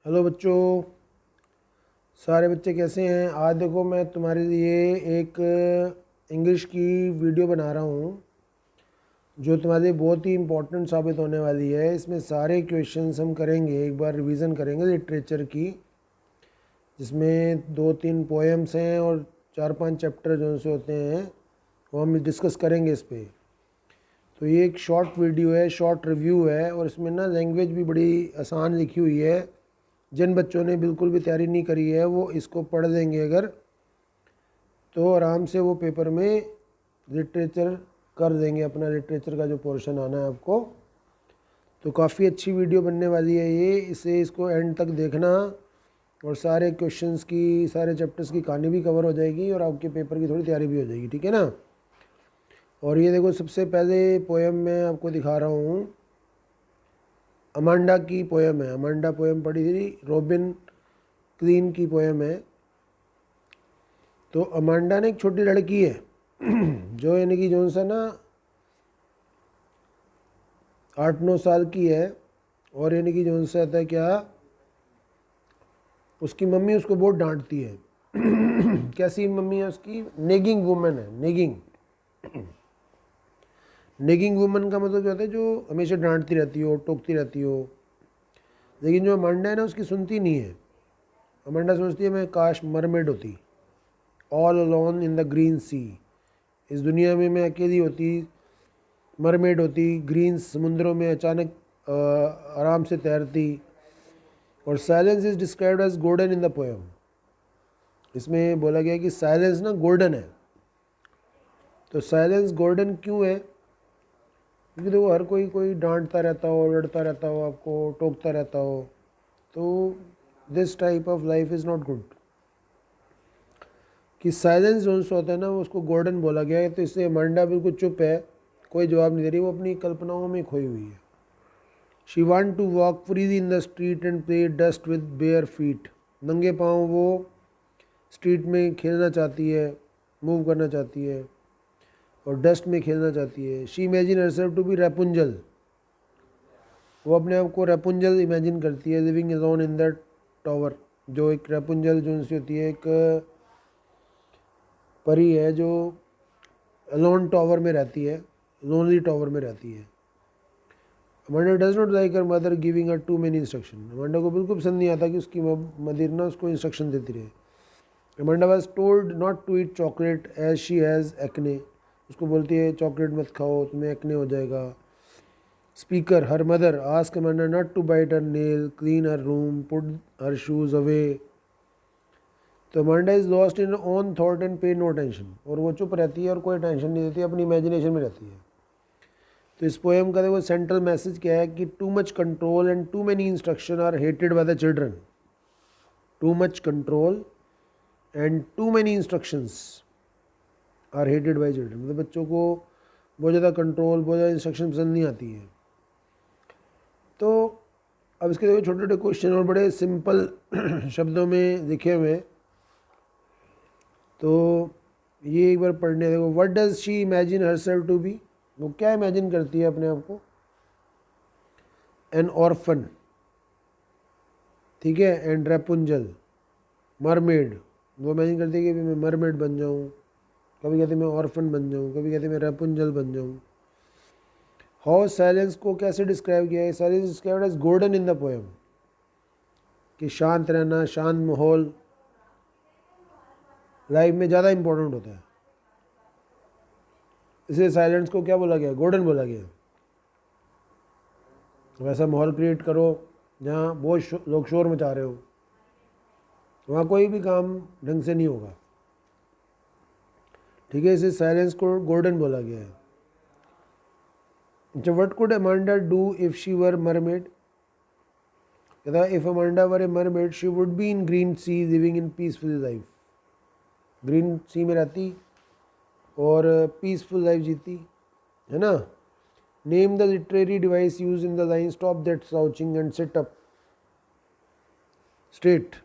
Hello बच्चों, सारे बच्चे कैसे हैं। आज देखो मैं तुम्हारे लिए एक इंग्लिश की वीडियो बना रहा हूँ जो तुम्हारे लिए बहुत ही इम्पोर्टेंट साबित होने वाली है। इसमें सारे क्वेश्चंस हम करेंगे, एक बार रिवीजन करेंगे लिटरेचर की, जिसमें 2-3 पोएम्स हैं और 4-5 चैप्टर जो से होते हैं वो हम डिस्कस करेंगे इस पर। तो ये एक शॉर्ट वीडियो है, शॉर्ट रिव्यू है, और इसमें ना लैंग्वेज भी बड़ी आसान लिखी हुई है। जिन बच्चों ने बिल्कुल भी तैयारी नहीं करी है वो इसको पढ़ देंगे अगर, तो आराम से वो पेपर में लिटरेचर कर देंगे, अपना लिटरेचर का जो पोर्शन आना है आपको। तो काफ़ी अच्छी वीडियो बनने वाली है ये, इसको एंड तक देखना और सारे क्वेश्चंस की, सारे चैप्टर्स की कहानी भी कवर हो जाएगी और आपके पेपर की थोड़ी तैयारी भी हो जाएगी, ठीक है ना। और ये देखो, सबसे पहले पोएम मैं आपको दिखा रहा हूँ, अमांडा की पोएम है। अमांडा पोएम पढ़ी थी, रॉबिन क्लीन की पोएम है। तो अमांडा ने एक छोटी लड़की है जो यानी कि जो सा ना 8-9 साल की है, और यानी कि जो सा आता है क्या, उसकी मम्मी उसको बहुत डांटती है कैसी मम्मी है उसकी, नेगिंग वुमन है। नेगिंग वुमन का मतलब क्या होता है, जो हमेशा डांटती रहती हो, टोकती रहती हो। लेकिन जो अमांडा है ना, उसकी सुनती नहीं है। अमांडा सोचती है मैं काश मरमेड होती, all alone in the green sea. इस दुनिया में मैं अकेली होती, मरमेड होती, ग्रीन समुद्रों में अचानक आराम से तैरती। और silence is described as golden in the poem. इसमें बोला गया कि साइलेंस ना गोल्डन है। तो साइलेंस गोल्डन क्यों है? क्योंकि देखो, हर कोई डांटता रहता हो, लड़ता रहता हो, आपको टोकता रहता हो, तो this type of life is not good. कि साइलेंस जो होता है ना, वो उसको गोल्डन बोला गया है। तो इससे अमांडा बिल्कुल चुप है, कोई जवाब नहीं दे रही, वो अपनी कल्पनाओं में खोई हुई है। She want to walk freely in the street and play dust with bare feet. नंगे पाँव वो स्ट्रीट में खेलना चाहती है, मूव करना चाहती है और डस्ट में खेलना चाहती है। She imagine herself to be Rapunzel. वो अपने आप को रेपुंजल इमेजिन करती है, living alone in that tower. जो एक रेपुंजल जो उनसे होती है, एक परी है जो अलोन टावर में रहती है, लोनली टावर में रहती है। Amanda does not like her mother giving her too many instruction. Amanda को बिल्कुल पसंद नहीं आता कि उसकी मदर ना उसको इंस्ट्रक्शन देती रहे। Amanda was told not to eat chocolate as she has acne. उसको बोलती है चॉकलेट मत खाओ, तुम्हें एक्ने हो जाएगा। Speaker, her mother ask Amanda not to bite her nail, clean her room, put her shoes away. तो Amanda is lost in own thought and pay no tension. और वो चुप रहती है और कोई टेंशन नहीं देती, अपनी इमेजिनेशन में रहती है। तो इस पोएम का देखो सेंट्रल मैसेज क्या है कि too much control and too many instruction are hated by the children. Too much control and too many instructions are hated by children. मतलब बच्चों को बहुत ज़्यादा कंट्रोल, बहुत ज़्यादा इंस्ट्रक्शन पसंद नहीं आती है। तो अब इसके देखो छोटे छोटे क्वेश्चन और बड़े सिंपल शब्दों में लिखे हुए। तो ये एक बार पढ़ने देखो। What does she imagine herself to be. वो क्या इमेजिन करती है अपने आप को? एन ऑर्फन, ठीक है, एंड रेपुंजल, मरमेड। वो इमेजिन करती है कि मैं मरमेड बन जाऊँ, कभी कहते मैं ऑर्फन बन जाऊँ, कभी कहते मैं रेपुंजल बन जाऊँ। हाउ साइलेंस को कैसे डिस्क्राइब किया है? Silence described as golden in the poem, कि शांत रहना, शांत माहौल लाइफ में ज़्यादा इंपॉर्टेंट होता है। इसलिए साइलेंस को क्या बोला गया? गोल्डन बोला गया। वैसा माहौल क्रिएट करो जहाँ बहुत लोग शोर मचा रहे हो, वहाँ कोई भी काम ढंग से नहीं होगा, ठीक है। इसे साइलेंस को गोल्डन बोला गया है। अच्छा, what could Amanda do if she were mermaid? कहता if Amanda were a mermaid she would be in green sea living in peaceful life. Green sea में रहती और पीसफुल लाइफ जीती, है ना। Name the literary device use in the line stop that slouching and sit up straight.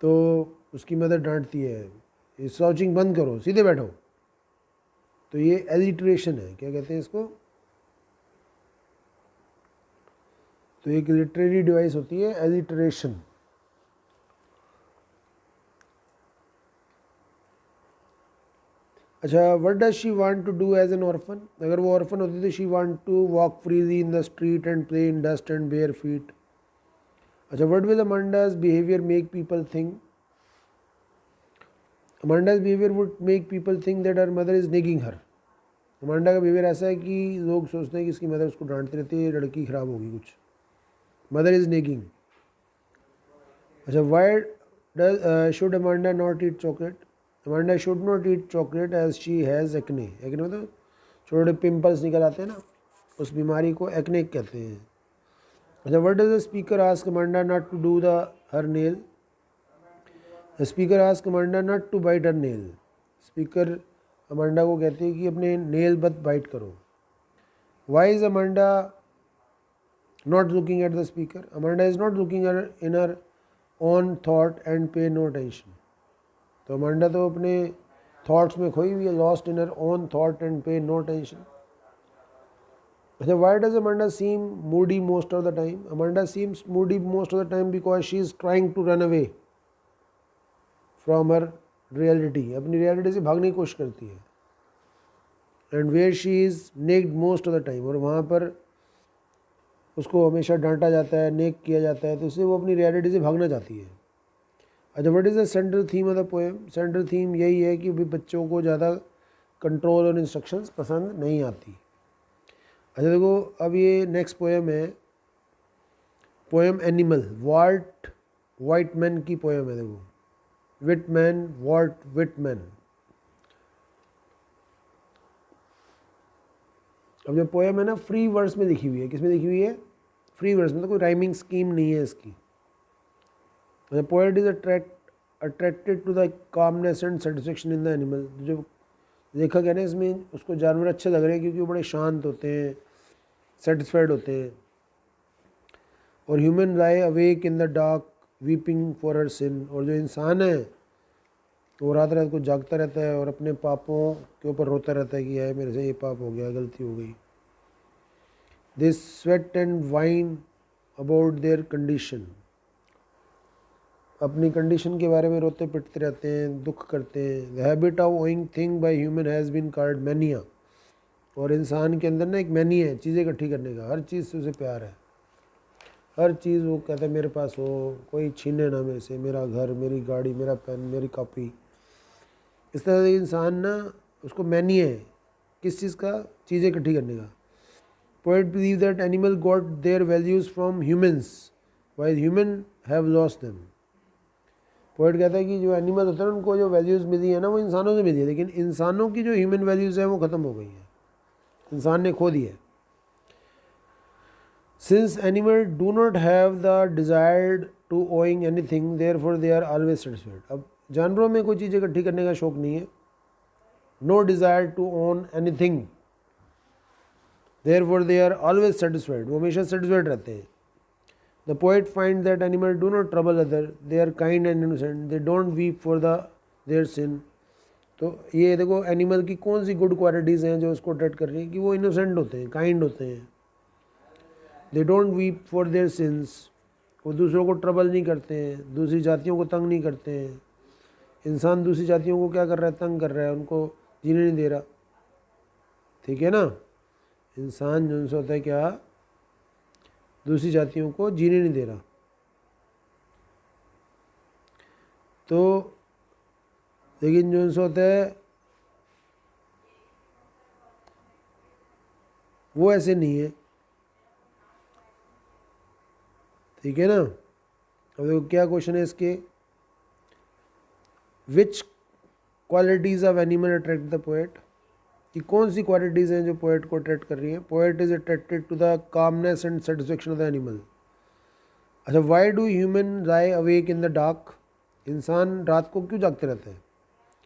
तो उसकी mother डांटती है, स्लाउचिंग बंद करो, सीधे बैठो। तो ये एलिट्रेशन है, क्या कहते हैं इसको? तो एक लिटरेरी डिवाइस होती है एलिटरेशन। अच्छा, what does she want to do as an orphan? अगर वो ऑर्फन होती तो she want to walk freely in the street and play in dust and bare feet. अच्छा, what will Amanda's behaviour make people think? Amanda's behaviour would make people think that her mother is nagging her. Amanda का behaviour ऐसा है कि लोग सोचते हैं कि इसकी मदर उसको डांटती रहती है, लड़की ख़राब होगी कुछ। Mother is nagging. अच्छा, why does should Amanda not eat chocolate? Amanda should not eat chocolate as she has acne. Acne मतलब छोटे छोटे पिंपल्स निकल आते हैं ना, उस बीमारी को एक्ने कहते हैं। अच्छा, what does the speaker ask Amanda not to do the her nail? The speaker ask Amanda not to bite her nail. Speaker Amanda को कहते हैं कि अपने नेल मत बाइट करो। Why is Amanda not looking at the speaker? Amanda is not looking at in her own thought and pay no attention. तो Amanda तो अपने थॉट्स में खोई हुई है, lost in her own thought and pay no tension. अच्छा, why does Amanda seem moody most of the time? Amanda seems moody most of the time because she is trying to run away from her reality. अपनी reality से भागने की कोशिश करती है। And where she is nagged most of the time, और वहाँ पर उसको हमेशा डांटा जाता है, नेक किया जाता है, तो इससे वो अपनी रियलिटी से भागना चाहती है। अच्छा, what is the central theme of the poem? Central theme यही है कि भी बच्चों को ज़्यादा कंट्रोल और इंस्ट्रक्शंस पसंद नहीं आती। अच्छा देखो, अब ये नेक्स्ट पोएम है, पोएम एनिमल। वॉल्ट वाइटमैन की पोएम है। देखो, विटमैन, वॉल्ट विटमैन। अब जो पोएम है ना, फ्री वर्स में लिखी हुई है। किसमें लिखी हुई है? फ्री वर्स में, तो कोई राइमिंग स्कीम नहीं है इसकी। The poet is attracted to the calmness and satisfaction in the animal. जो लेखक है ना इसमें, उसको जानवर अच्छे लग रहे हैं क्योंकि वो बड़े शांत होते हैं, सेटिस्फाइड होते हैं। और human lie awake in the dark weeping for her sin. और जो इंसान है वो रात रात को जागता रहता है और अपने पापों के ऊपर रोता रहता है कि यार मेरे से ये पाप हो गया, गलती हो गई। They sweat and whine about their condition. अपनी कंडीशन के बारे में रोते पिटते रहते हैं, दुख करते हैं। The habit of owning thing by human has been called mania. और इंसान के अंदर ना एक मैनिया है चीज़ें इकट्ठी करने का। हर चीज़ से उसे प्यार है, हर चीज़ वो कहता है मेरे पास हो, कोई छीने ना मेरे से, मेरा घर, मेरी गाड़ी, मेरा पेन, मेरी कॉपी। इस तरह से इंसान ना, उसको मैनिया है किस चीज़ का? चीज़ें इकट्ठी करने का। Poet believe that animal got their values from humans while human have lost them. Poet कहता है कि जो एनिमल होते हैं उनको जो वैल्यूज़ मिली है ना, वो इंसानों से मिली है, लेकिन इंसानों की जो ह्यूमन वैल्यूज़ है वो ख़त्म हो गई है, इंसान ने खो दी है। Since animal do not have the desired to owning any thing therefore they are always satisfied. अब जानवरों में कोई चीज़ इकट्ठी करने का शौक नहीं है। No desire to own any thing therefore they are always satisfied. वो हमेशा सेटिस्फाइड रहते हैं। The poet finds that animals do not trouble others, they are kind and innocent, they don't weep for their sin। तो ये देखो animal की कौन सी good qualities हैं जो उसको अट्रैक्ट कर रही हैं कि वो इनोसेंट होते हैं, काइंड होते हैं। They don't weep for their since. वो दूसरों को ट्रबल नहीं करते हैं, दूसरी जातियों को तंग नहीं करते हैं। इंसान दूसरी जातियों को क्या कर रहा है? तंग कर रहा है, उनको जीने नहीं दे रहा। ठीक है ना? इंसान जो उनसे होता है क्या? दूसरी जातियों को जीने नहीं दे रहा। तो लेकिन जो उनसे होता है वो ऐसे नहीं है। ठीक है ना? अब देखो क्या क्वेश्चन है इसके, which qualities of animal attract the poet. कि कौन सी क्वालिटीज़ हैं जो पोएट को अट्रैक्ट कर रही हैं? Poet is attracted to the calmness and satisfaction of the animal. अच्छा, why do human lie awake in the dark. इंसान रात को क्यों जागते रहते हैं?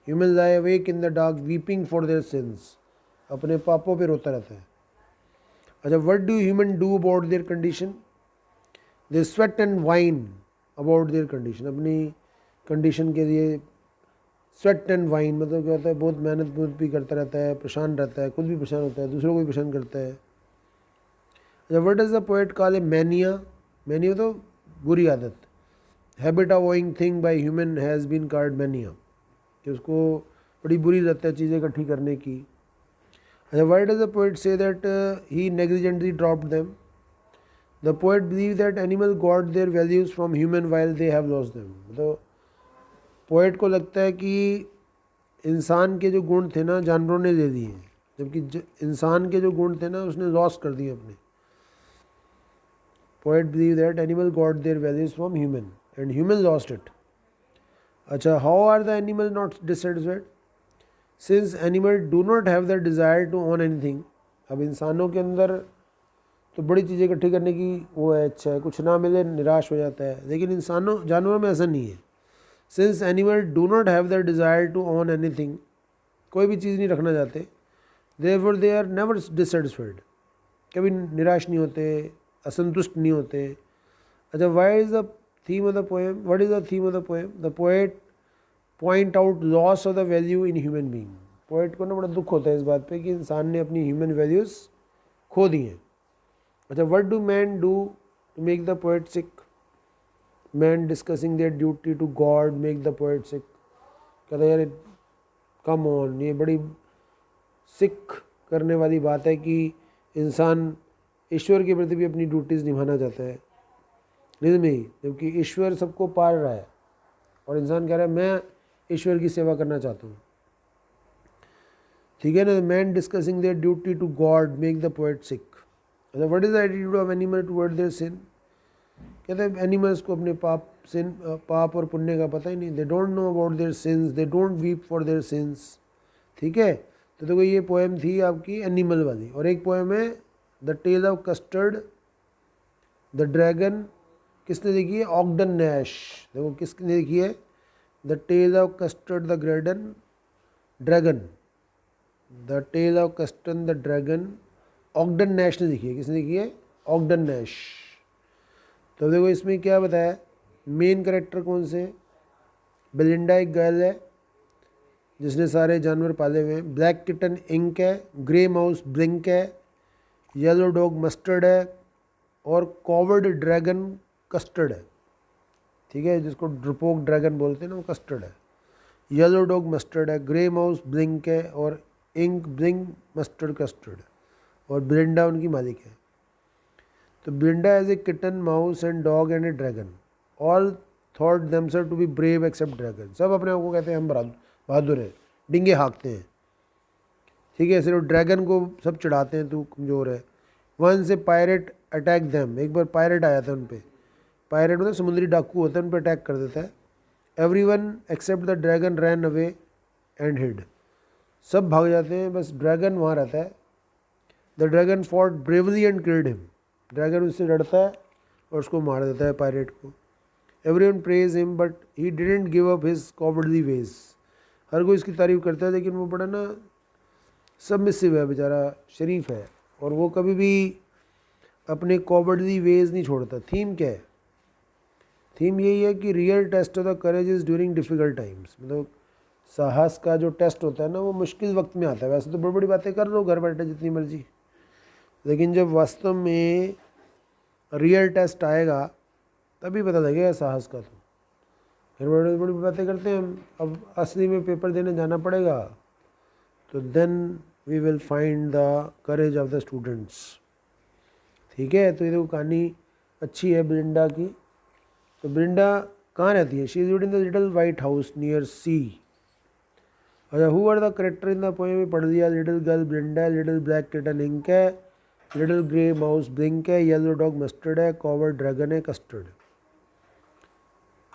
Human lie awake in the dark weeping for their sins. अपने पापों पे रोता रहता है। अच्छा, what do human do about their condition? They sweat and whine about their condition. अपनी कंडीशन के लिए स्वेट एंड वाइन मतलब क्या होता है? बहुत मेहनत भी करता रहता है, परेशान रहता है, खुद भी परेशान होता है, दूसरों को भी परेशान करता है। What is the poet call a mania? Mania तो बुरी आदत, habit of owning thing by human has been called mania, कि उसको बड़ी बुरी लत है चीज़ें इकट्ठी करने की। अच्छा, why does the poet say that he negligently dropped them? The poet believe that animal got their values from human while they have lost them. तो पोएट को लगता है कि इंसान के जो गुण थे ना जानवरों ने ले लिए, जबकि इंसान के जो गुण थे ना उसने लॉस कर दिए अपने। Poet believe that animal got their values from human and human lost it. अच्छा, how are the animal not dissatisfied? Since animal do not have the desire to own anything. अब इंसानों के अंदर तो बड़ी चीज़ें इकट्ठी करने की वो है, अच्छा है, कुछ ना मिले निराश हो जाता है, लेकिन जानवरों में ऐसा नहीं है। Since animal do not have the desire to own anything, कोई भी चीज़ नहीं रखना चाहते, therefore they are never dissatisfied, कभी निराश नहीं होते, असंतुष्ट नहीं होते। अच्छा, why is the theme of the poem? What is the theme of the poem? The poet point out loss of the value in human being. Poet को ना बड़ा दुख होता है इस बात पे कि इंसान ने अपनी ह्यूमन वैल्यूज़ खो दी हैं। अच्छा, what do man do to make the poet sick? Man discussing their duty to God make the poet sick. कहता है यार कम ऑन, ये बड़ी सिक करने वाली बात है कि इंसान ईश्वर के प्रति भी अपनी ड्यूटीज़ निभाना चाहता है, नहीं, जबकि ईश्वर सबको पाल रहा है और इंसान कह रहा है मैं ईश्वर की सेवा करना चाहता हूँ। ठीक है ना? Man discussing their duty to God make the poet sick. अच्छा, what is the attitude of animal toward their sin? कहते हैं एनिमल्स को अपने पाप और पुण्य का पता ही नहीं। They don't know about their since, they don't weep for their since. ठीक है, तो देखो ये पोएम थी आपकी एनिमल वाली, और एक पोएम है the tale of custard the dragon. किसने लिखी है? Ogden Nash. देखो किसने लिखी है? The tale of custard the dragon, the tale of custard the dragon, Ogden Nash ने लिखी है। किसने लिखी है? Ogden Nash. तो देखो इसमें क्या बताया, मेन कैरेक्टर कौन से? बेलिंडा एक गर्ल है जिसने सारे जानवर पाले हुए हैं। ब्लैक किटन इंक है, ग्रे माउस ब्लिंक है, येलो डॉग मस्टर्ड है, और कॉवर्ड ड्रैगन कस्टर्ड है। ठीक है, जिसको ड्रपोक ड्रैगन बोलते हैं ना, वो कस्टर्ड है। येलो डॉग मस्टर्ड है, ग्रे माउस ब्लिंक है, और इंक ब्लिंक मस्टर्ड कस्टर्ड है, और बेलिंडा उनकी मालिक है। तो Belinda as a kitten, mouse and dog and a dragon, all thought themselves to be brave except dragon. सब अपने आप को कहते हैं हम बहादुर हैं, डिंगे हाँकते हैं। ठीक है, सिर्फ ड्रैगन को सब चढ़ाते हैं तू कमज़ोर है। वन से पायरेट अटैक देम, एक बार पायरेट आया था उन पर। पायरेट मतलब समुद्री डाकू होता है, उन पर अटैक कर देता है। Everyone except the dragon ran away and hid. सब भाग जाते हैं, बस ड्रैगन वहाँ रहता है। The dragon fought bravely and killed him. Dragon उससे लड़ता है और उसको मार देता है, पायरेट को। Everyone praise him but he didn't give up his cowardly ways. हर कोई इसकी तारीफ करता है, लेकिन वो बड़ा ना सबमिसिव है, बेचारा शरीफ है, और वो कभी भी अपने कॉवर्डली वेज नहीं छोड़ता। थीम क्या है? थीम यही है कि real test of the courage is during difficult times. मतलब साहस का जो टेस्ट होता है ना, वो मुश्किल वक्त में आता है। वैसे तो बड़ी बड़ी बातें कर लो घर बैठे जितनी मर्जी, लेकिन जब वास्तव में रियल टेस्ट आएगा तभी पता लगेगा साहस का। तो फिर बड़ी बड़ी बातें करते हैं हम, अब असली में पेपर देने जाना पड़ेगा, तो then we will find the courage of the students. ठीक है, तो ये देखो कहानी अच्छी है बेलिंडा की। तो बेलिंडा कहाँ रहती है? She is in the little white house near sea. अच्छा, who are the character in the poem? में पढ़ दिया। लिटिल गर्ल बेलिंडा है, लिटिल ब्लैक किटन इंक है, लिटिल ग्रे माउस ब्लिंक है, येलो डॉग मस्टर्ड है, कॉवर्ड ड्रैगन है, Custard.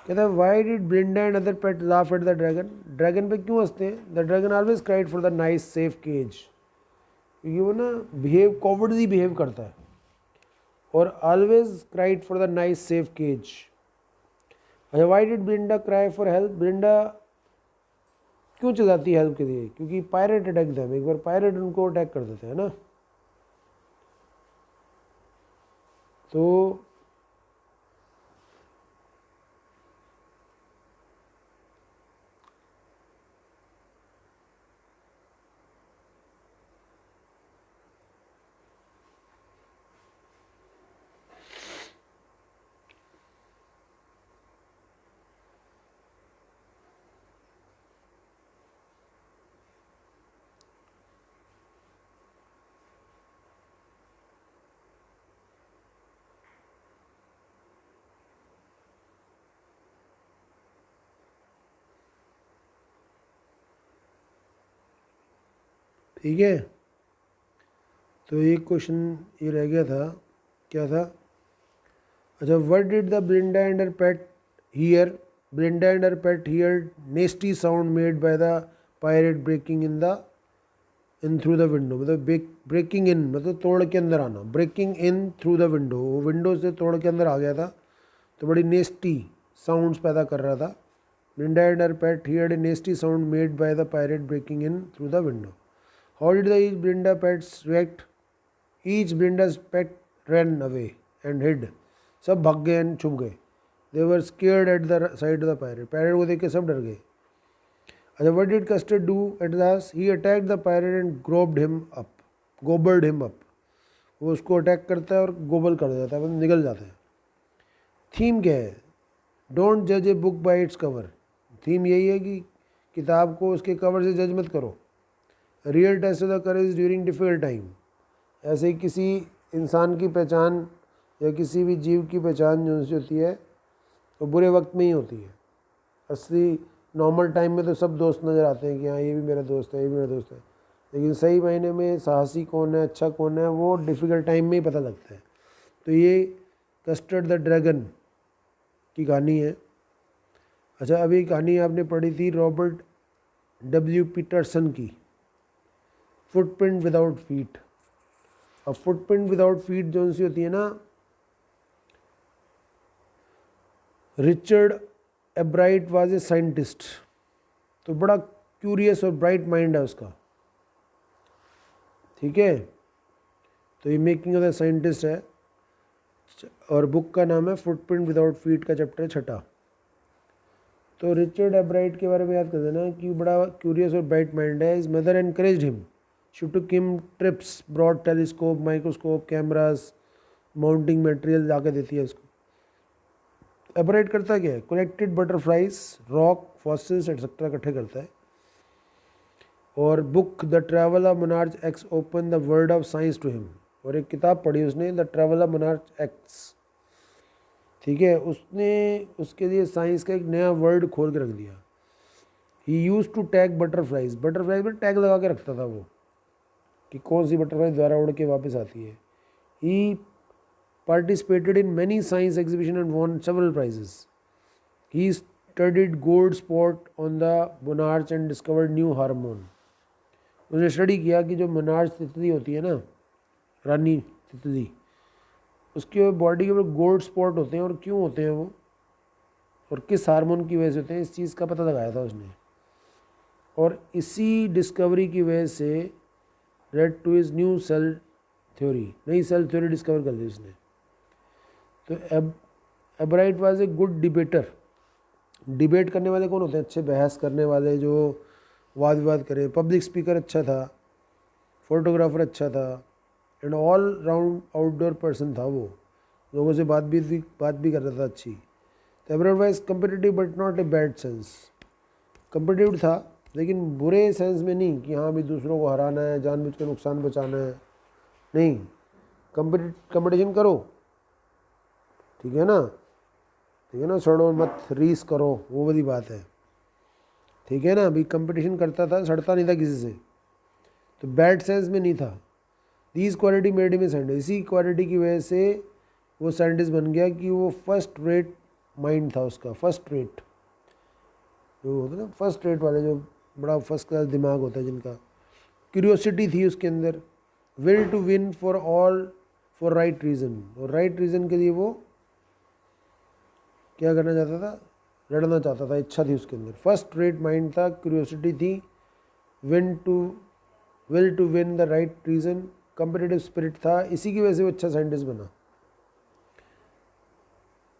कहता है why did Belinda and other pet laugh at the dragon? Dragon पे क्यों हंसते हैं? The dragon always cried for the nice safe cage. क्योंकि वो ना कॉवर्डली बिहेव करता है, और always cried for the nice safe cage. अच्छा, why did Belinda cry for help? Belinda क्यों चिल्लाती है हेल्प के लिए? क्योंकि पायरेट अटैक देम, एक बार पायरेट उनको अटैक कर देते हैं ना। तो ठीक है। तो एक क्वेश्चन ये रह गया था, क्या था? अच्छा, what did the Brinda and her pet hear? Brinda and her pet hear nasty sound made by the pirate breaking in through the window. मतलब ब्रेकिंग इन मतलब तोड़ के अंदर आना, breaking in through the window, वो विंडो से तोड़ के अंदर आ गया था, तो बड़ी नेस्टी साउंड्स पैदा कर रहा था। Belinda and her pet heard a nasty sound made by the pirate breaking in through the window. How did the each Belinda pets react? Each Belinda's pet ran away and hid. सब भाग गए and छुप गए। They were scared at the sight of the pirate. Pirate को देख के सब डर गए। अच्छा, what did Custard do at last? He attacked the pirate and गोबल्ड him up. वो उसको अटैक करता है और गोबल कर देता है, मतलब निगल जाता है। थीम क्या है? डोंट जज a book by its cover. Theme यही है कि किताब को उसके कवर से जज मत करो। Real test of the courage during difficult time. ऐसे ही किसी इंसान की पहचान या किसी भी जीव की पहचान जो सी होती है वो बुरे वक्त में ही होती है। असली नॉर्मल टाइम में तो सब दोस्त नज़र आते हैं कि हाँ ये भी मेरा दोस्त है, ये भी मेरा दोस्त है, लेकिन सही मायने में साहसी कौन है, अच्छा कौन है, वो डिफ़िकल्ट टाइम में ही पता लगता है। तो ये कस्टर्ड द ड्रैगन की कहानी है। अच्छा, अभी कहानी आपने पढ़ी थी रॉबर्ट डब्ल्यू पीटरसन की, फुटप्रिंट विदाउट फीट। अब फुटप्रिंट विदाउट फीट जो सी होती है ना, रिचर्ड एब्राइट वाज ए साइंटिस्ट। तो बड़ा क्यूरियस और ब्राइट माइंड है उसका, ठीक है। तो ये मेकिंग ऑफ द साइंटिस्ट है और बुक का नाम है फुटप्रिंट विदाउट फीट का चैप्टर 6। तो रिचर्ड एब्राइट के बारे में याद कर देना कि बड़ा क्यूरियस और ब्राइट माइंड है। His mother encouraged him, she took him trips, broad telescope, microscope, cameras, mounting material लाके देती है उसको। एब्राइट करता क्या है? Collected butterflies, rock, fossils etcetera इकट्ठे करता है। और book the travel of monarch X open the world of science to him. और एक किताब पढ़ी उसने, the travel of monarch X, ठीक है। उसने उसके लिए साइंस का एक नया वर्ल्ड खोल के रख दिया। He use to tag butterflies, butterflies पर टैग लगा के रखता था वो कि कौन सी बटरफ्लाई द्वारा उड़ के वापस आती है। ही participated in many science exhibition and won several prizes. He studied gold spot on the monarch and discovered new hormone. उसने स्टडी किया कि जो मोनार्च तितली होती है ना, रानी तितली, उसके बॉडी के ऊपर गोल्ड स्पॉट होते हैं, और क्यों होते हैं वो और किस हार्मोन की वजह से होते हैं, इस चीज़ का पता लगाया था उसने। और इसी डिस्कवरी की वजह से led to his new cell theory, नई सेल थ्योरी डिस्कवर कर दी उसने। तो Ebright was a good debater. Debate करने वाले कौन होते हैं? अच्छे बहस करने वाले, जो वाद विवाद करें। पब्लिक स्पीकर अच्छा था, फोटोग्राफर अच्छा था, and all round outdoor person था वो, लोगों से बात भी करता था अच्छी। तो Ebright was competitive but not a bad sense. Competitive था लेकिन बुरे सेंस में नहीं कि हाँ भी दूसरों को हराना है, जानबूझ के नुकसान बचाना है, नहीं। कंपटीशन करो, ठीक है ना, सड़ो मत, रीस करो, वो वाली बात है, ठीक है ना। अभी कंपटीशन करता था, सड़ता नहीं था किसी से, तो बैड सेंस में नहीं था। These quality made him a scientist. इसी क्वालिटी की वजह से वो साइंटिस्ट बन गया कि वो फर्स्ट रेट माइंड था उसका, फर्स्ट रेट जो होता है ना, फर्स्ट रेट वाले, जो बड़ा फर्स्ट क्लास दिमाग होता है जिनका। क्यूरियोसिटी थी उसके अंदर, will to win for right reason, और राइट रीज़न के लिए वो क्या करना चाहता था? लड़ना चाहता था, इच्छा थी उसके अंदर। फर्स्ट रेट माइंड था, क्यूरियोसिटी थी, will to win the right reason, competitive spirit था। इसी की वजह से वो अच्छा साइंटिस्ट बना।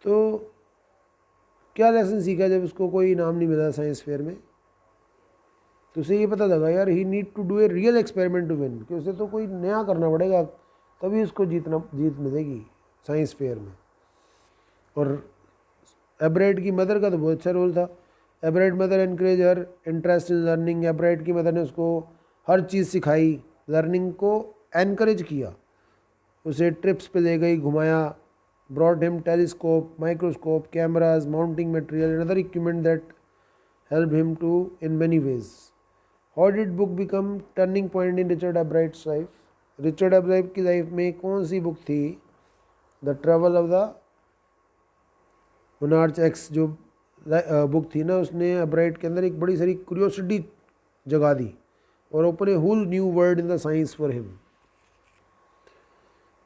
तो क्या लेसन सीखा जब उसको कोई इनाम नहीं मिला साइंस फेयर में? तो उसे ये पता लगा यार he need to do a real experiment to win, कि उसे तो कोई नया करना पड़ेगा तभी उसको जीत मिलेगी साइंस फेयर में। और एब्राइट की मदर का तो बहुत अच्छा रोल था। एब्राइट mother encourage her interest in learning. एब्राइट की मदर ने उसको हर चीज़ सिखाई, लर्निंग को एनकरेज किया, उसे ट्रिप्स पे ले गई, घुमाया। Brought him telescope, microscope, cameras, mounting material and other equipment that help him to in many ways. How did book become turning point in Richard Ebright's life? Richard Ebright की life में कौन सी book थी? The travel of the monarch X जो book थी ना, उसने एब्राइट के अंदर एक बड़ी सारी क्यूरियोसिटी जगा दी और open a whole new world in the science for him.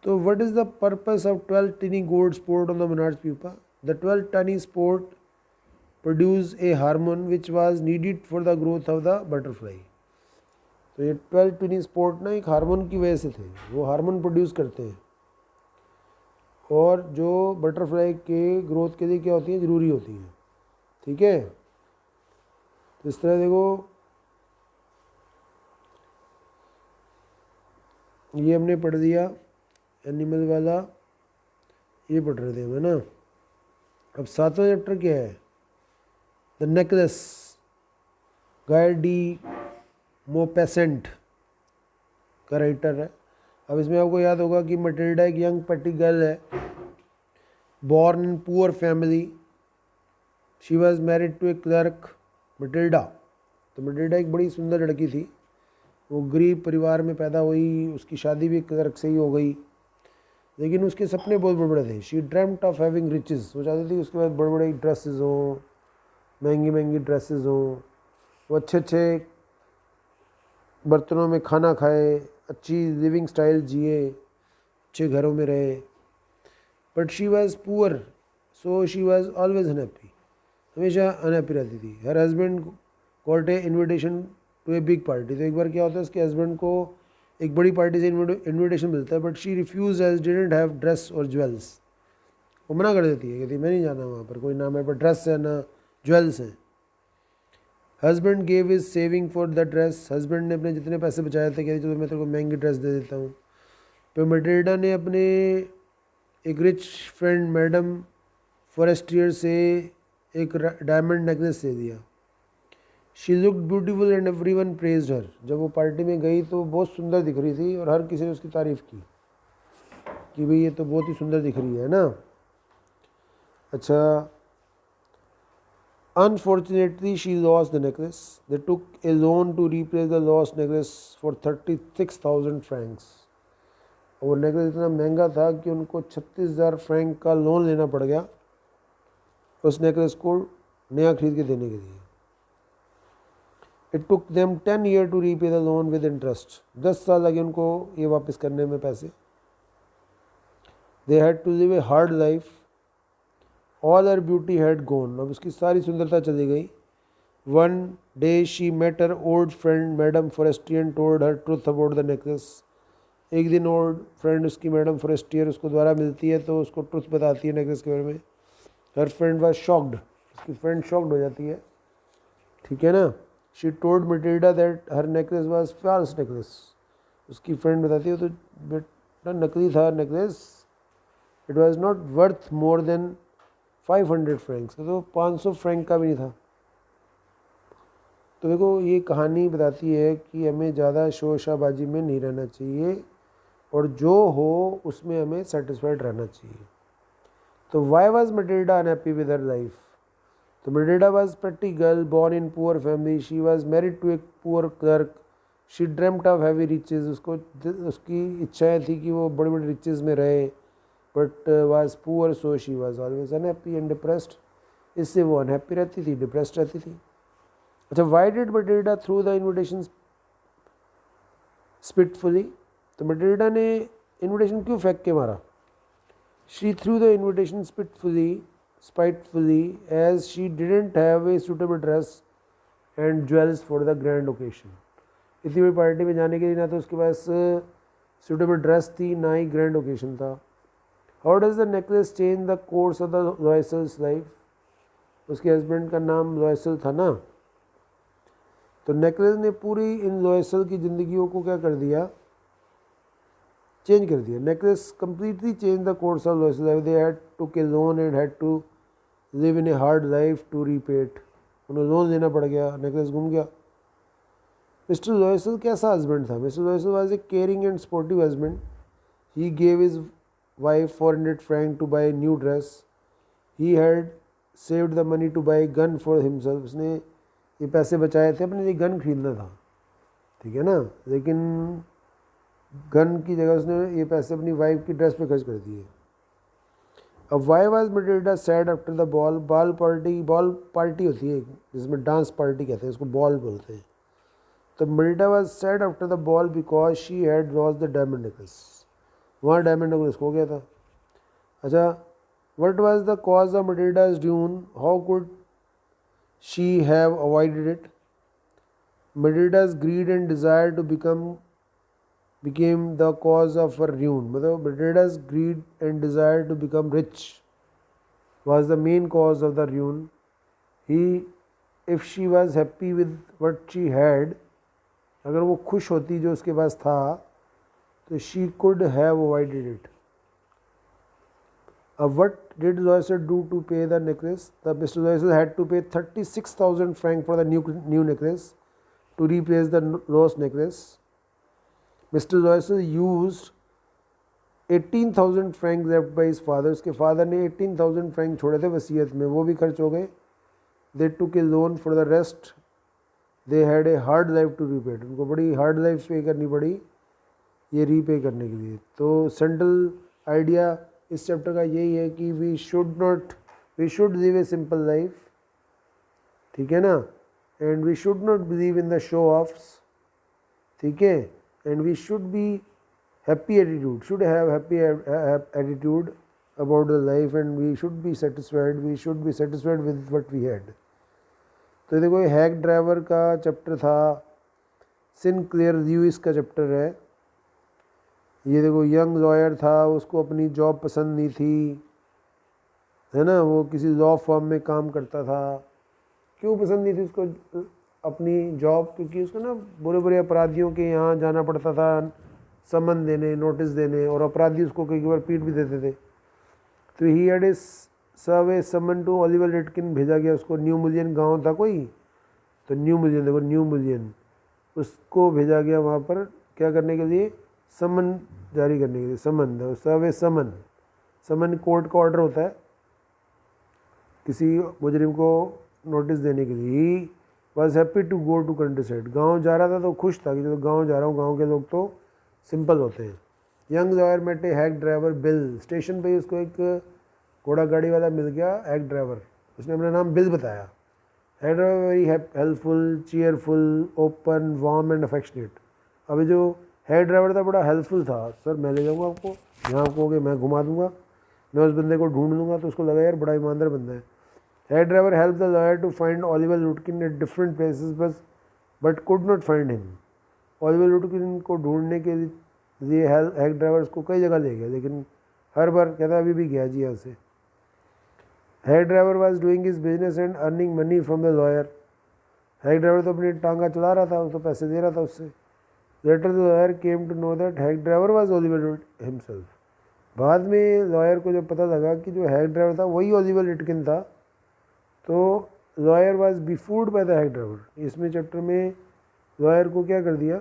तो what is the purpose of 12 tiny gold sport on the monarch pupa? The 12 tiny sport produce a hormone which was needed for the growth of the butterfly. तो ये 12 tiny sport ना एक hormone की वजह से थे, वो हार्मोन प्रोड्यूस करते हैं और जो बटरफ्लाई के ग्रोथ के लिए क्या होती है, ज़रूरी होती हैं। ठीक है, तो इस तरह देखो ये हमने पढ़ दिया एनिमल वाला, ये पढ़ रहे थे हम, है ना। अब 7वां चैप्टर क्या है? द नेकलेस, गाय डी मोपेसेंट का राइटर है। अब इसमें आपको याद होगा कि मटिल्डा एक यंग पेटी गर्ल है, born in poor family, she was married to a clerk. Matilda, तो मटिल्डा एक बड़ी सुंदर लड़की थी, वो गरीब परिवार में पैदा हुई, उसकी शादी भी क्लर्क से ही हो गई, लेकिन उसके सपने बहुत बड़े बड़े थे। She dreamed of having riches, वो चाहती थी उसके बाद बड़े बड़े ड्रेसेस हों, महंगी महंगी ड्रेसेस हों, वो अच्छे अच्छे बर्तनों में खाना खाए, अच्छी लिविंग स्टाइल जिए, अच्छे घरों में रहे। But she was poor, so she was always unhappy, हमेशा अनहैप्पी रहती थी। Her husband got a invitation to a big party, तो एक बार क्या होता है, उसके हस्बैंड को एक बड़ी पार्टी से इन्विटेशन मिलता है, but she refuse as didn't have dress और ज्वेल्स। वो मना कर देती है, कहती मैं नहीं जाना वहाँ पर, कोई ना मेरे पर ड्रेस है ना ज्वेल्स हैं। Husband gave is saving for the dress, husband ने अपने जितने पैसे बचाए थे, कहते चलो मैं तेरे को महंगी ड्रेस दे देता हूँ। तो मटिल्डा ने अपने एक रिच फ्रेंड मैडम फॉरेस्टियर से एक डायमंड नेकलेस दे दिया। She looked beautiful and everyone praised her, जब वो पार्टी में गई तो बहुत सुंदर दिख रही थी और हर किसी ने उसकी तारीफ़ की कि भाई ये तो बहुत ही सुंदर दिख रही है ना। अच्छा, unfortunately she lost the necklace, they took a loan to replace the lost necklace for 36,000 francs. और वो नेकलेस इतना महंगा था कि उनको 36,000 फ्रैंक का लोन लेना पड़ गया उस नेकलेस को नया खरीद के देने के लिए। It took them 10 years to repay the loan with interest, 10 साल लगे उनको ये वापस करने में पैसे। They had to live a hard life, all her beauty had gone, अब उसकी सारी सुंदरता चली गई। One day she met her old friend madam Forestier told her truth about the necklace. एक दिन ओल्ड फ्रेंड उसकी मैडम फॉरेस्टियर उसको दोबारा मिलती है तो उसको ट्रूथ बताती है नेकलेस के बारे में। हर फ्रेंड वाज शॉक्ड, उसकी फ्रेंड शॉक्ड हो जाती है, ठीक है ना। She told Matilda that her necklace was false necklace, उसकी फ्रेंड बताती है तो बेटा नकली था necklace, it was not worth more than 500 francs, तो 500 फ्रैंक का भी नहीं था। तो देखो ये कहानी बताती है कि हमें ज़्यादा शोर शराबाजी में नहीं रहना चाहिए और जो हो उसमें हमें सेटिस्फाइड रहना चाहिए। तो why was Matilda unhappy with her life? तो Matilda was pretty girl born in poor family, she was married to a poor clerk, she dreamed of heavy riches, उसको उसकी इच्छाएं थी कि वो बड़े बड़े रिचेज में रहे, but was poor so she was always unhappy and depressed, इससे वो अनहैप्पी रहती थी, डिप्रेस्ड रहती थी। अच्छा, why did Matilda threw the invitation spitefully? तो मटिल्डा ने इन्विटेशन क्यों फेंक के मारा? She threw the invitation spitefully as she didn't have a suitable dress and jewels for the grand occasion. इतनी बड़ी पार्टी में जाने के लिए ना तो उसके पास suitable dress थी ना ही grand occasion था। How does the necklace change the course of the Loisel's life? उसके हस्बैंड का नाम लॉयसल था ना, तो नेकलेस ने पूरी इन लॉयसल की ज़िंदगियों को क्या कर दिया, चेंज कर दिया। Necklace completely changed the course of Loisel's life. They had took a loan and had to live in a hard life to repay it. उन्हें लोन लेना पड़ गया, नेकलेस घूम गया। मिस्टर लॉयसल कैसा हस्बैंड था? Mr Loisel was a caring and sportive husband. He gave his wife 400 francs to buy new dress. He had saved the money to buy gun for himself, उसने ये पैसे बचाए थे अपने लिए गन खरीदना था। ठीक है ना, लेकिन गन की जगह उसने ये पैसे अपनी वाइफ की ड्रेस पे खर्च कर दिए। अब why was Matilda sad after the ball party होती है जिसमें डांस पार्टी कहते हैं, उसको बॉल बोलते हैं। तो Matilda was sad after the ball because she had lost the diamond necklace, वहाँ डायमंड नेकलेस खो गया था। अच्छा, what was the cause of Matilda's doom, how could she have avoided it. Matilda's greed and desire to became the cause of her ruin, मतलब Matilda's greed and desire to become rich was the main cause of the ruin. If she was happy with what she had, अगर वो खुश होती जो उसके पास था, तो she could have avoided it. What did Zoyser do to pay the necklace? Mr. Zoyser had to pay 36,000 francs for the new necklace to replace the lost necklace. Mr. Zoyser used 18,000 francs left by his father. उसके father ने 18,000 francs छोड़े थे वसीयत में, वो भी खर्च हो गए। They took a loan for the rest. They had a hard life to repay it. उनको बड़ी हार्ड लाइफ पे करनी पड़ी ये रीपे करने के लिए। तो सेंट्रल आइडिया इस चैप्टर का यही है कि we should live a simple life, ठीक है ना, and we should not believe in the show offs, ठीक है, and we should be should have happy attitude about the life, and we should be satisfied with what we had. तो देखो ये hack driver का chapter था, Sinclair Lewis का chapter है। ये देखो यंग लॉयर था, उसको अपनी जॉब पसंद नहीं थी, है ना, वो किसी लॉ फर्म में काम करता था। क्यों पसंद नहीं थी उसको अपनी जॉब? क्योंकि उसको ना बुरे बुरे अपराधियों के यहाँ जाना पड़ता था समन देने, नोटिस देने, और अपराधी उसको कई बार पीट भी देते थे। तो he had a serve a summon to Oliver Lutkin, भेजा गया उसको। न्यू मिलियन गांव था कोई, तो न्यू मिलियन, देखो न्यू मिलियन, उसको भेजा गया वहाँ पर क्या करने के लिए, समन जारी करने के लिए। समन, सर्व ए समन कोर्ट का ऑर्डर होता है किसी मुजरिम को नोटिस देने के लिए। Was happy to go to countryside, गाँव जा रहा था तो खुश था कि चलो गाँव जा रहा हूँ, गाँव के लोग तो सिंपल होते हैं। यंग लॉयर मेट ए हैक ड्राइवर बिल, स्टेशन पे उसको एक घोड़ा गाड़ी वाला मिल गया, हैक ड्राइवर, उसने अपना नाम बिल बताया। Hack driver very helpful, cheerful, open, warm and affectionate. अभी जो हैक ड्राइवर था बड़ा हेल्पफुल था, सर मैं ले जाऊँगा आपको, यहाँ आपको हो गया, मैं घुमा दूँगा, मैं उस बंदे को ढूंढ लूँगा। तो उसको लगा यार बड़ा ईमानदार बंदा है। Head driver helped the lawyer to find Oliver Lutkin at different places but could not find him. Oliver Lutkin को ढूंढने के लिए हैक ड्राइवर उसको कई जगह ले गया, लेकिन हर बार कहता अभी भी गया जी यहाँ से। Hack driver was doing his business and earning money from the lawyer. Hack driver तो अपनी टांगा चला रहा था, उसको पैसे दे रहा था उससे। Later the lawyer came to know that hack driver was Oliver himself. बाद में लॉयर को जब पता लगा कि जो हैक ड्राइवर था वही ओलिवर लिटकिन था, तो lawyer was befooled by the hack driver. इसमें चैप्टर में लॉयर को क्या कर दिया,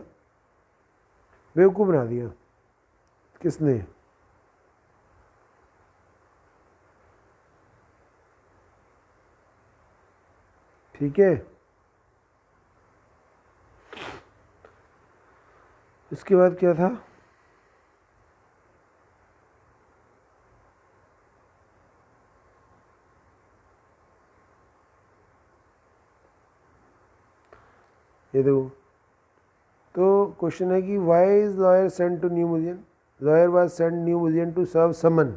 बेवकूफ़ बना दिया। किसने? ठीक है, इसके बाद क्या था, ये देखो। तो क्वेश्चन है कि why is lawyer send to New Mullion. Lawyer was send New Mullion to serve summon,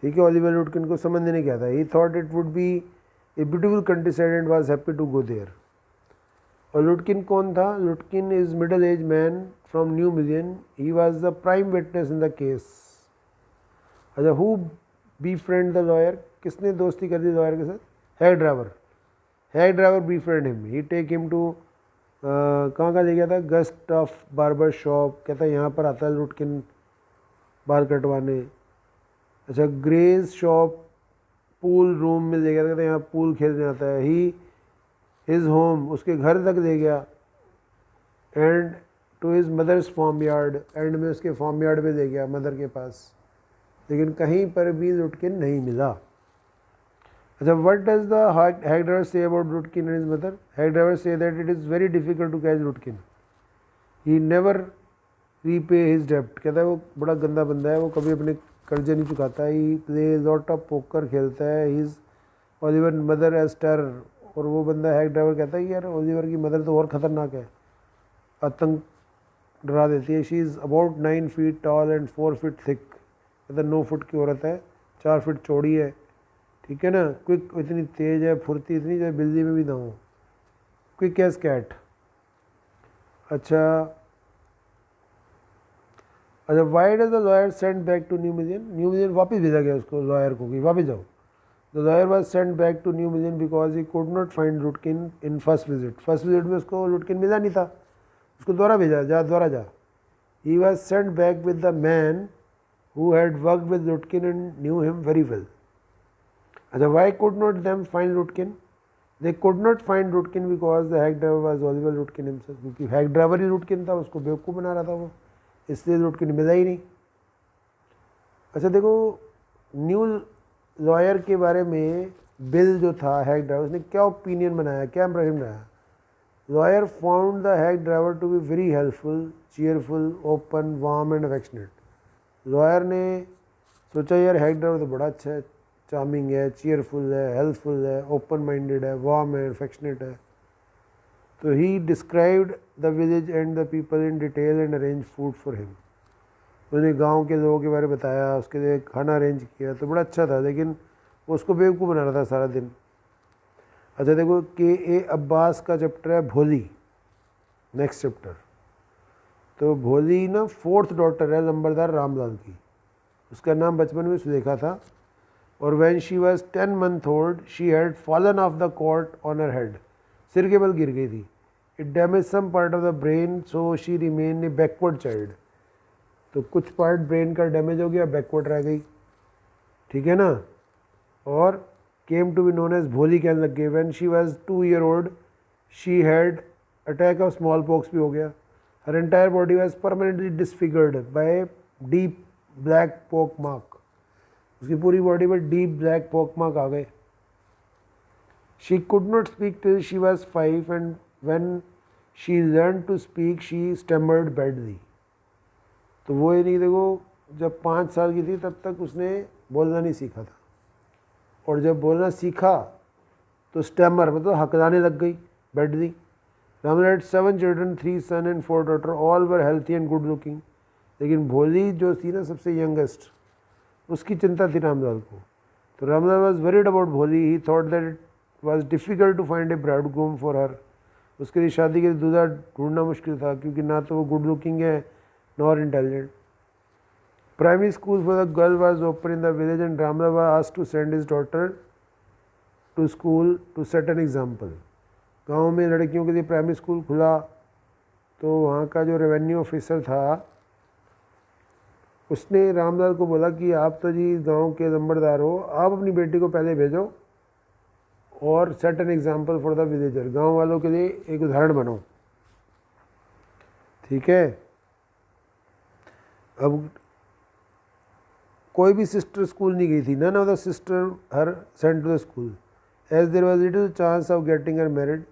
ठीक है, ओलिवर लुटकिन को समन देने क्या था। He thought it would be a beautiful countryside and was happy to go there. और Lutkin कौन था? Lutkin is middle age man from New Mullion, he was the prime witness in the case. अच्छा, who befriend the lawyer, किसने दोस्ती कर दी lawyer के साथ? Hack driver. Hack driver befriend him, he take him to, कहाँ का ले गया था, गस्ट ऑफ बार्बर शॉप, कहता है यहाँ पर आता है लुटकिन बाल कटवाने। अच्छा, ग्रेज शॉप, पूल रूम में ले गया था, कहता है यहाँ पूल खेलने आता है। ही हिज होम, उसके घर तक ले गया। And to his mother's farmyard, and में उसके फार्म यार्ड में ले गया मदर के पास, लेकिन कहीं पर भी लुटकिन नहीं मिला। अच्छा, what does the hack driver say about Rutkin and his mother? Hack driver say that it is very difficult to catch Rutkin. He never repay his debt. कहता है वो बड़ा गंदा बंदा है, वो कभी अपने कर्जे नहीं चुकाता. He plays lot of poker खेलता है. His Oliver mother as terror. और वो बंदा हैक ड्राइवर कहता है कि यार ओलिवर की मदर तो और ख़तरनाक है, आतंक डरा देती है. She is about 9 feet tall and 4 feet thick. कहता 9 फुट की औरत है, 4 फीट चौड़ी है, ठीक है ना. क्विक, इतनी तेज़ है, फुर्ती इतनी जो बिल्ली में भी ना हो. Quick as cat. अच्छा, why does the lawyer send back to New Mullion? New Mullion वापस भेजा गया उसको, लॉयर को, कि वापस जाओ. The lawyer was send back to New Mullion because he could not find Lutkin in first visit. First visit में उसको लुटकिन मिला नहीं था, उसको दोबारा भेजा, जा दोबारा जा. He was send back with the man who had worked with Lutkin and knew him very well. अच्छा, why could not them find Lutkin? They could not find Lutkin because the hack driver was Oliver Lutkin himself. क्योंकि hack driver ही Lutkin था, उसको बेवकूफ़ बना रहा था वो, इसलिए लुटकिन मिला ही नहीं. अच्छा देखो, न्यू लॉयर के बारे में बिल जो था हैक ड्राइवर, उसने क्या ओपिनियन बनाया, क्या इम्प्रेशन बनाया? Lawyer found the hack driver to be very helpful, cheerful, open, warm and affectionate. Lawyer ने सोचा यार हैक ड्राइवर तो बड़ा अच्छा है, चार्मिंग है, चीयरफुल है, हेल्पफुल है, ओपन माइंडेड है, वार्म है, अफेक्शनेट है. तो ही described the village and the people in detail and arrange food for him. उन्होंने गांव के लोगों के बारे में बताया, उसके लिए खाना अरेंज किया, तो बड़ा अच्छा था. लेकिन वो उसको बेवकूफ़ बना रहा था सारा दिन. अच्छा देखो, के अब्बास का चैप्टर है भोली, नेक्स्ट चैप्टर. तो भोली ना 4th डॉटर है लंबरदार रामलाल की. उसका नाम बचपन में सुलेखा था. और when she was 10 months old she had fallen off the cot on her head. सिर के बल गिर गई थी. It damage some part of the brain, so she remain a backward child. तो कुछ पार्ट ब्रेन का डैमेज हो गया, बैकवर्ड रह गई, ठीक है ना. और came to be known as Bholi कहने लग गए. When she was 2 years old she had attack of smallpox भी हो गया. Her entire body was permanently disfigured by deep black pock mark. उसकी पूरी बॉडी पर डीप ब्लैक पॉक मार्क आ गए. She could not speak till she was 5 and when she learn to speak she stammered badly. तो वो ये नहीं, देखो जब 5 साल की थी तब तक उसने बोलना नहीं सीखा था, और जब बोलना सीखा तो स्टैमर मतलब हकलाने लग गई, badly. Ramlal had 7 children, 3 sons and 4 daughters. All were healthy and good looking. लेकिन भोली जो थी ना सबसे यंगेस्ट, उसकी चिंता थी रामलाल को. तो Ramlal was worried about Bholi. He thought that it was difficult to find a bridegroom for her. उसके लिए शादी के लिए दूल्हा ढूंढना मुश्किल था, क्योंकि ना तो वो गुड लुकिंग है nor intelligent. Primary school for the girl was open in the village and Ramlal was asked to send his daughter to school to set an example. गांव में लड़कियों के लिए प्राइमरी स्कूल खुला, तो वहाँ का जो रेवेन्यू ऑफिसर था उसने रामलाल को बोला कि आप तो जी गांव के नंबरदार हो, आप अपनी बेटी को पहले भेजो और set an example for the villager. गांव वालों के लिए एक उदाहरण बनो, ठीक है. अब कोई भी सिस्टर स्कूल नहीं गई थी. None of the sister her sent to the school as there was little chance of getting her married.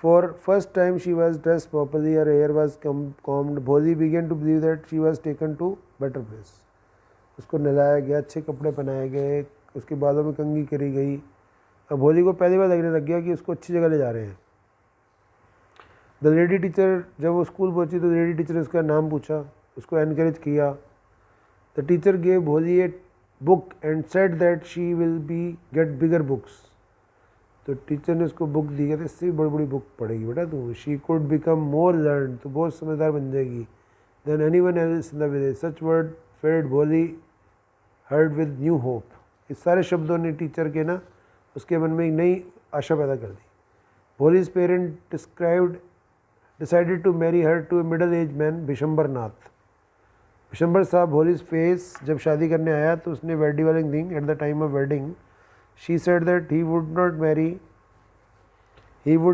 For first time she was dress properly, her hair was combed. Bholi began to believe that she was taken to better place. उसको नहलाया गया, अच्छे कपड़े पहनाए गए, उसके बालों में कंघी करी गई. अब भोली को पहली बार लगने लग गया कि उसको अच्छी जगह ले जा रहे हैं. द लेडी टीचर, जब वो स्कूल पहुंची तो लेडी टीचर ने उसका नाम पूछा, उसको एनकरेज किया. द टीचर गेव भोली a book and said that she will be gate bigger books. तो टीचर ने उसको बुक दी, कहते इससे भी बड़ी बड़ी बुक पढ़ेगी बेटा तू. She could become more learn, तो बहुत समझदार बन जाएगी than anyone else in the village. Such word fed Bholi heart with new hope. इस सारे शब्दों ने टीचर के ना उसके मन में एक नई आशा पैदा कर दी. Bholi's parent decided to marry her to a middle age man, Bishambar Nath. Bishambar साहब भोलीज फेस जब शादी करने आया तो उसने wedding thing at the time of wedding she said that he would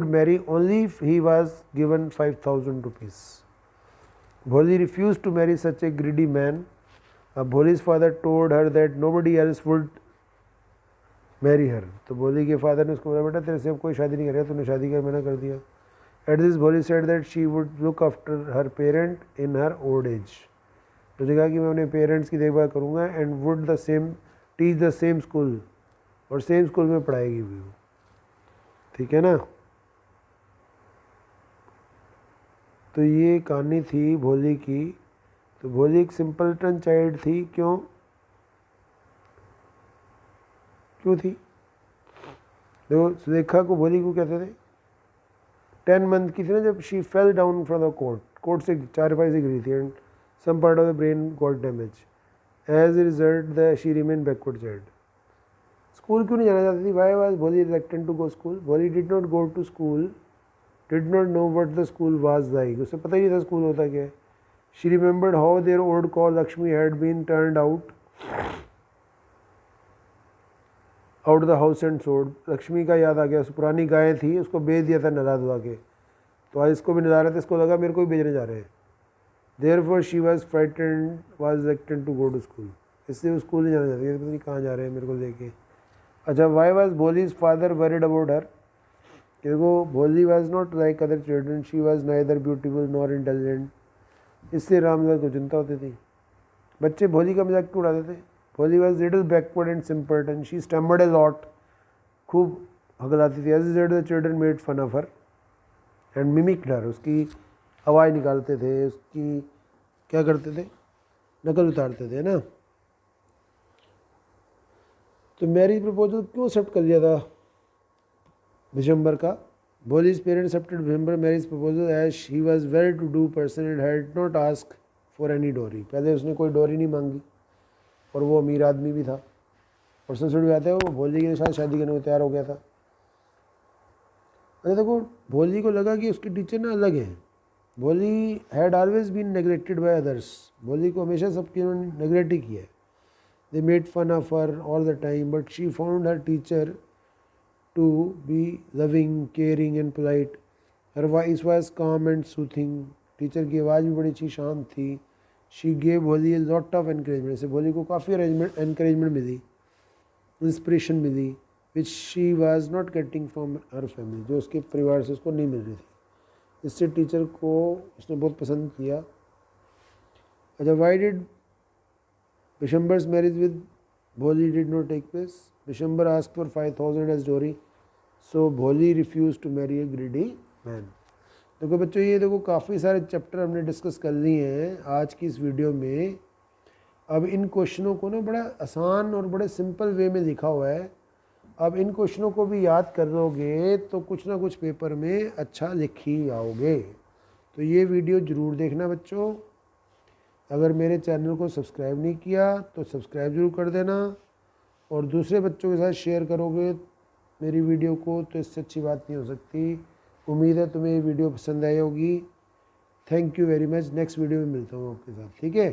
marry only if he was given 5,000 rupees. Bholi refuse to marry such a greedy man. Bholi's father told her that nobody else would marry her. तो भोली के father ने उसको बोला बेटा तेरे से अब कोई शादी नहीं करेगा, तूने शादी का मना कर दिया। एट दिस भोली said that she would look after her parent in her old age. तो कहा कि मैं अपने पेरेंट्स की देखभाल करूँगा and would the same teach the same school, और सेम स्कूल में पढ़ाएगी भी वो, ठीक है ना। तो ये कहानी थी भोली की। तो भोली एक सिंपलटन चाइल्ड थी, क्यों थी? देखो सुलेखा को भोली को कहते थे। 10 मंथ की थी ना जब she fell down from the cot से चारपाई से गिरी थी and some part of the brain got damage. As a result the she remain backward child. School क्यों नहीं जाना चाहती थी? Why was Bholi reluctant to go school? Bholi did not go to school, did not know what the school was like. उसे पता ही नहीं था स्कूल होता क्या है। She remembered how there old cow Lakshmi had been turned out the house and sold. Lakshmi का याद आ गया, उस पुरानी गाय थी उसको बेच दिया था नला धुला के, तो आज इसको भी नला रहे थे, इसको लगा मेरे को भी बेचने जा रहे हैं। Therefore she was frightened was reluctant to go to school. इसलिए वो स्कूल नहीं जाना चाहती है, पता नहीं कहाँ जा रहे हैं मेरे को लेके। अच्छा, why was Bholi's father worried about her? देखो भोली was not like other children, she was neither beautiful nor intelligent. इससे रामलाल को चिंता होती थी। बच्चे भोली का मजाक क्यों उड़ाते थे? Bholi was little backward and simpleton, she stammered a lot, खूब हगलाती थी। As a the children made fun of her and mimicked her. उसकी आवाज़ निकालते थे, उसकी क्या करते थे, नकल उतारते थे ना। तो मैरिज प्रपोजल क्यों एक्सेप्ट कर लिया था विशंबर का? Bholi's parents accepted Vishambar marriage proposal as he was well to do person and had not ask for any dowry. पहले उसने कोई डोरी नहीं मांगी और वो अमीर आदमी भी था, और ससुर भी आते हैं, वो भोली के साथ शादी करने को तैयार हो गया था। अरे देखो भोली को लगा कि उसकी टीचर ना अलग है। Bholi had always been neglected by others. Bholi को हमेशा सबकी उन्होंने नेग्लेक्ट ही किया है। They made fun of her all the time, but she found her teacher to be loving, caring and polite. Her voice was calm and soothing. Teacher की आवाज़ भी बड़ी अच्छी शांत थी। She gave भोली a lot of encouragement. से भोली को काफ़ी encouragement मिली, इंस्पिरेशन मिली, which she was not getting from her family, जो उसके परिवार से उसको नहीं मिल रही थी। इससे टीचर को उसने बहुत पसंद किया। अच्छा, why did Bishambar's marriage with Bholi did not take place? Bishambar asked for 5,000 as dowry, so Bholi refused to marry a greedy man. देखो बच्चों, ये देखो काफ़ी सारे चैप्टर हमने डिस्कस कर लिए हैं आज की इस वीडियो में। अब इन क्वेश्चनों को ना बड़ा आसान और बड़े सिंपल वे में लिखा हुआ है। अब इन क्वेश्चनों को भी याद कर लोगे तो कुछ ना कुछ पेपर में अच्छा लिख ही आओगे। तो ये वीडियो ज़रूर देखना बच्चों। अगर मेरे चैनल को सब्सक्राइब नहीं किया तो सब्सक्राइब ज़रूर कर देना, और दूसरे बच्चों के साथ शेयर करोगे मेरी वीडियो को, तो इससे अच्छी बात नहीं हो सकती। उम्मीद है तुम्हें ये वीडियो पसंद आई होगी। Thank you very much. Next video में मिलता हूँ आपके साथ, ठीक है।